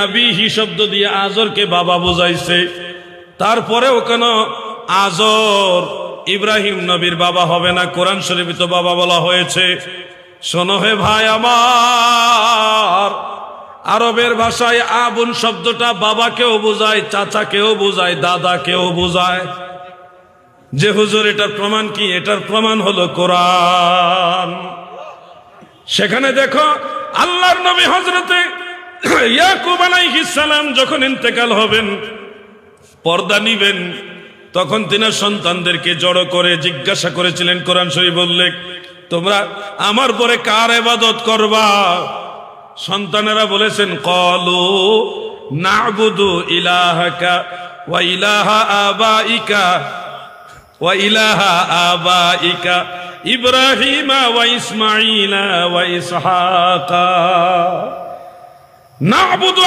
আবিহি শব্দ দিয়ে আজরকে বাবা বুঝাইছে, তারপরেও কেন আজর ইব্রাহিম নবীর বাবা হবে না? কোরআন শরীফে তো বাবা বলা হয়েছে। শোনো হে ভাই আমার, আরবের ভাষায় আবুন শব্দটা বাবাকেও বোঝায়, চাচাকেও বোঝায়, দাদাকেও বোঝায়। যে হুজুর এটার প্রমাণ কি? এটার প্রমাণ হলো কোরআন। সেখানে দেখো আল্লাহর নবী হযরতে ইয়াকুব আলাইহিস সালাম যখন ইন্তেকাল হবেন, পর্দা নিবেন, তখন তিনি সন্তানদেরকে জড়ো করে জিজ্ঞাসা করেছিলেন, কোরআন শরীফ বললে, তোমরা আমার পরে কার ইবাদত করবা? সন্তানেরা বলেছেন, ক্বালু না'বুদু ইলাহাকা ওয়া ইলাহা আবাইকা ওয়া ইলাহা আবাইকা ইব্রাহিমা ওয়া ইসমাঈলা ওয়া ইসহাকা। না'বুদু